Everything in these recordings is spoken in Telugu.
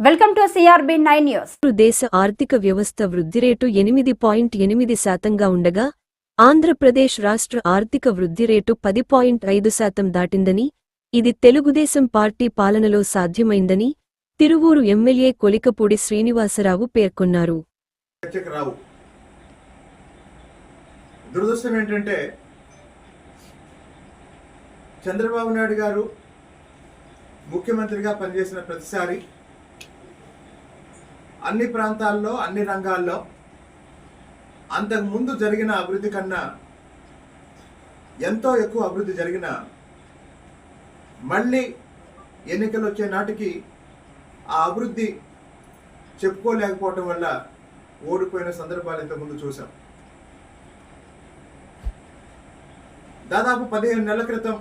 Welcome to CRB 9 news. దేశ ఆర్థిక వ్యవస్థ వృద్ధి రేటు 8.8% ఉండగా ఆంధ్రప్రదేశ్ రాష్ట్ర ఆర్థిక వృద్ధి రేటు 10.5% దాటిందని, ఇది తెలుగుదేశం పార్టీ పాలనలో సాధ్యమైందని తిరువూరు ఎమ్మెల్యే కొలికపూడి శ్రీనివాసరావు పేర్కొన్నారు. దురదృష్టం ఏంటంటే చంద్రబాబు నాయుడు గారు ముఖ్యమంత్రిగా పనిచేసిన ప్రతిసారి అన్ని ప్రాంతాల్లో అన్ని రంగాల్లో అంతకుముందు జరిగిన అభివృద్ధి కన్నా ఎంతో ఎక్కువ అభివృద్ధి జరిగిన మళ్ళీ ఎన్నికలు వచ్చే నాటికి ఆ అభివృద్ధి చెప్పుకోలేకపోవటం వల్ల ఓడిపోయిన సందర్భాలు ఇంతకుముందు చూసాం. దాదాపు 15 నెలల క్రితం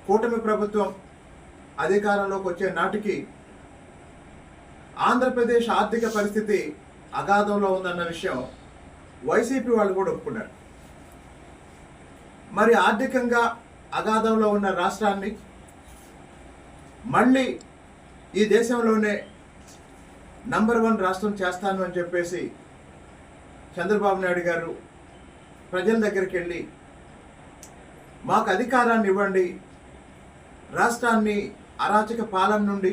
కూటమి ప్రభుత్వం అధికారంలోకి వచ్చే నాటికి ఆంధ్రప్రదేశ్ ఆర్థిక పరిస్థితి అగాధంలో ఉందన్న విషయం వైసీపీ వాళ్ళు కూడా ఒప్పుకున్నారు. మరి ఆర్థికంగా అగాధంలో ఉన్న రాష్ట్రాన్ని మళ్ళీ ఈ దేశంలోనే నంబర్ 1 రాష్ట్రం చేస్తాను అని చెప్పేసి చంద్రబాబు నాయుడు గారు ప్రజల దగ్గరికి వెళ్ళి మాకు అధికారాన్ని ఇవ్వండి, రాష్ట్రాన్ని అరాచక పాలన నుండి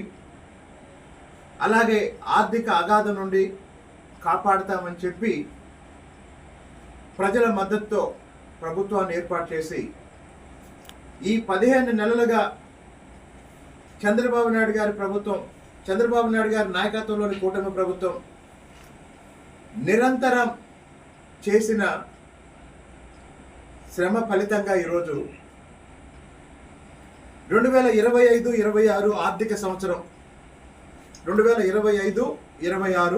అలాగే ఆర్థిక అగాధం నుండి కాపాడుతామని చెప్పి ప్రజల మద్దతుతో ప్రభుత్వాన్ని ఏర్పాటు చేసి ఈ 15 నెలలుగా చంద్రబాబు నాయుడు గారి ప్రభుత్వం, చంద్రబాబు నాయుడు గారి నాయకత్వంలోని కూటమి ప్రభుత్వం నిరంతరం చేసిన శ్రమ ఫలితంగా ఈరోజు 2025-26 ఆర్థిక సంవత్సరం 2025-26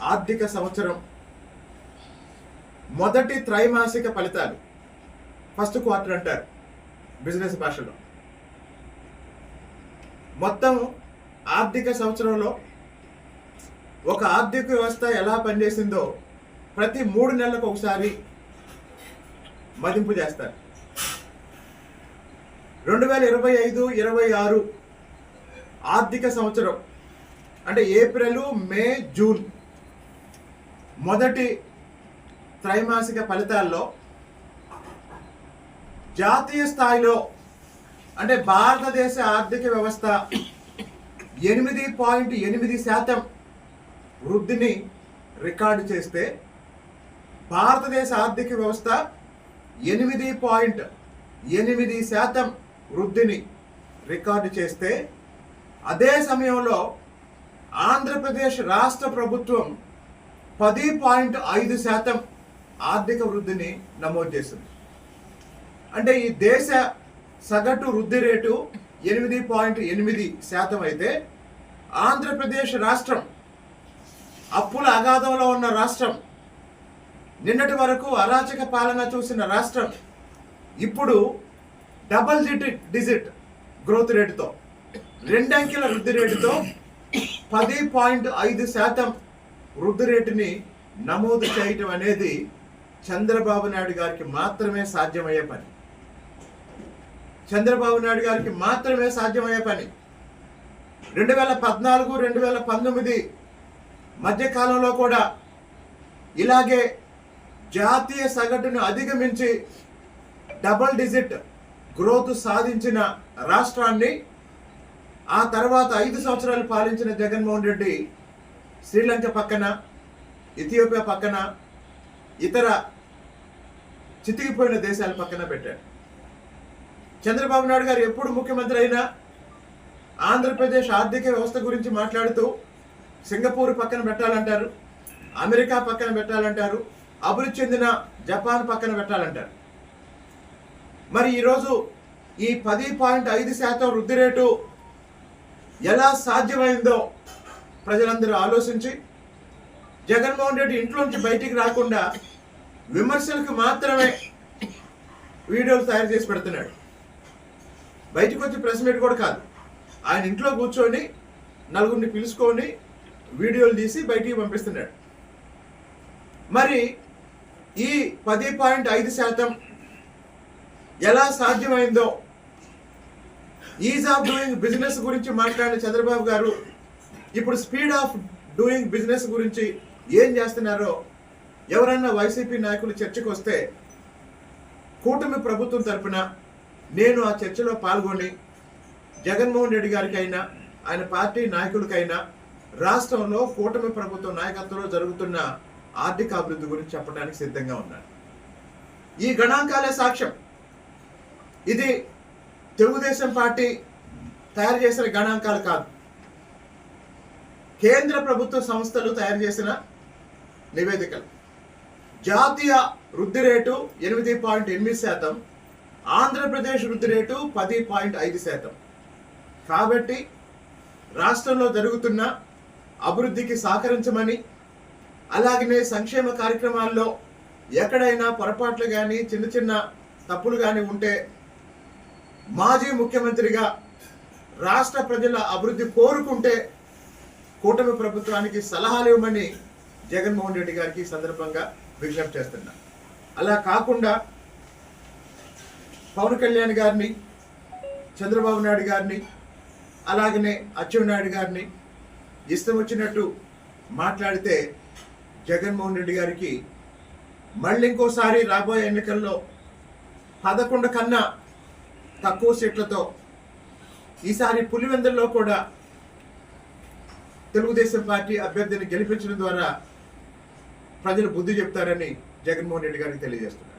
ఆర్థిక సంవత్సరం మొదటి త్రైమాసిక ఫలితాలు, ఫస్ట్ క్వార్టర్ అంటారు బిజినెస్ భాషలో, మొత్తం ఆర్థిక సంవత్సరంలో ఒక ఆర్థిక వ్యవస్థ ఎలా పనిచేసిందో ప్రతి 3 నెలలకు ఒకసారి మదింపు చేస్తారు. 2025-26 ఆర్థిక సంవత్సరం అంటే ఏప్రిల్, మే, జూన్ మొదటి త్రైమాసిక ఫలితాల్లో జాతీయ స్థాయిలో అంటే భారతదేశ ఆర్థిక వ్యవస్థ 8.8% వృద్ధిని రికార్డు చేస్తే, భారతదేశ ఆర్థిక వ్యవస్థ 8.8% వృద్ధిని రికార్డు చేస్తే, అదే సమయంలో ఆంధ్రప్రదేశ్ రాష్ట్ర ప్రభుత్వం 10.5% ఆర్థిక వృద్ధిని నమోదు చేసింది. అంటే ఈ దేశ సగటు వృద్ధి రేటు 8.8% అయితే, ఆంధ్రప్రదేశ్ రాష్ట్రం అప్పుల అగాధంలో ఉన్న రాష్ట్రం, నిన్నటి వరకు అరాచక పాలన చూసిన రాష్ట్రం ఇప్పుడు డబుల్ డిజిట్ గ్రోత్ రేటుతో, 2 అంకెల వృద్ధి రేటుతో 10.5% వృద్ధి రేటుని నమోదు చేయటం అనేది చంద్రబాబు నాయుడు గారికి మాత్రమే సాధ్యమయ్యే పని. చంద్రబాబు నాయుడు గారికి మాత్రమే సాధ్యమయ్యే పని. 2014-2019 మధ్యకాలంలో కూడా ఇలాగే జాతీయ సగటును అధిగమించి డబుల్ డిజిట్ గ్రోత్ సాధించిన రాష్ట్రాన్ని, ఆ తర్వాత 5 సంవత్సరాలు పాలించిన జగన్మోహన్ రెడ్డి శ్రీలంక పక్కన, ఇథియోపియా పక్కన, ఇతర చితికిపోయిన దేశాల పక్కన పెట్టాడు. చంద్రబాబు నాయుడు గారు ఎప్పుడు ముఖ్యమంత్రి అయినా ఆంధ్రప్రదేశ్ ఆర్థిక వ్యవస్థ గురించి మాట్లాడుతూ సింగపూర్ పక్కన పెట్టాలంటారు, అమెరికా పక్కన పెట్టాలంటారు, అభివృద్ధి చెందిన జపాన్ పక్కన పెట్టాలంటారు. మరి ఈరోజు ఈ 10.5% వృద్ధి రేటు ఎలా సాధ్యమైందో ప్రజలందరూ ఆలోచించి, జగన్మోహన్ రెడ్డి ఇంట్లోంచి బయటికి రాకుండా విమర్శలకు మాత్రమే వీడియోలు తయారు చేసి పెడుతున్నాడు. బయటకు వచ్చి ప్రెస్ మీట్ కూడా కాదు, ఆయన ఇంట్లో కూర్చొని నలుగురిని పిలుచుకొని వీడియోలు తీసి బయటికి పంపిస్తున్నాడు. మరి ఈ 10.5% ఎలా సాధ్యమైందో ఈజ్ ఆఫ్ డూయింగ్ బిజినెస్ గురించి మాట్లాడిన చంద్రబాబు గారు ఇప్పుడు స్పీడ్ ఆఫ్ డూయింగ్ బిజినెస్ గురించి ఏం చేస్తున్నారో ఎవరన్నా వైసీపీ నాయకులు చర్చకు వస్తే కూటమి ప్రభుత్వం తరపున నేను ఆ చర్చలో పాల్గొని జగన్మోహన్ రెడ్డి గారికైనా ఆయన పార్టీ నాయకులకైనా రాష్ట్రంలో కూటమి ప్రభుత్వం నాయకత్వంలో జరుగుతున్న ఆర్థిక అభివృద్ధి గురించి చెప్పడానికి సిద్ధంగా ఉన్నాను. ఈ గణాంకాలే సాక్ష్యం. ఇది తెలుగుదేశం పార్టీ తయారు చేసిన గణాంకాలు కాదు, కేంద్ర ప్రభుత్వ సంస్థలు తయారు చేసిన నివేదికలు. జాతీయ వృద్ధి రేటు 8.8%, ఆంధ్రప్రదేశ్ వృద్ధి రేటు 10.5%. కాబట్టి రాష్ట్రంలో జరుగుతున్న అభివృద్ధికి సహకరించమని, అలాగనే సంక్షేమ కార్యక్రమాల్లో ఎక్కడైనా పొరపాట్లు కానీ చిన్న చిన్న తప్పులు కానీ ఉంటే మాజీ ముఖ్యమంత్రిగా రాష్ట్ర ప్రజల అభివృద్ధి కోరుకుంటే కూటమి ప్రభుత్వానికి సలహాలు ఇవ్వమని జగన్మోహన్ రెడ్డి గారికి సందర్భంగా విజ్ఞప్తి చేస్తున్నా. అలా కాకుండా పవన్ కళ్యాణ్ గారిని, చంద్రబాబు నాయుడు గారిని, అలాగనే అచ్చెన్నాయుడు గారిని ఇష్టం వచ్చినట్టు మాట్లాడితే జగన్మోహన్ రెడ్డి గారికి మళ్ళీ ఇంకోసారి రాబోయే ఎన్నికల్లో 11 కన్నా తక్కువ సీట్లతో ఈసారి పులివెందుల్లో కూడా తెలుగుదేశం పార్టీ అభ్యర్థిని గెలిపించడం ద్వారా ప్రజలు బుద్ధి చెప్తారని జగన్మోహన్ రెడ్డి గారికి తెలియజేస్తున్నారు.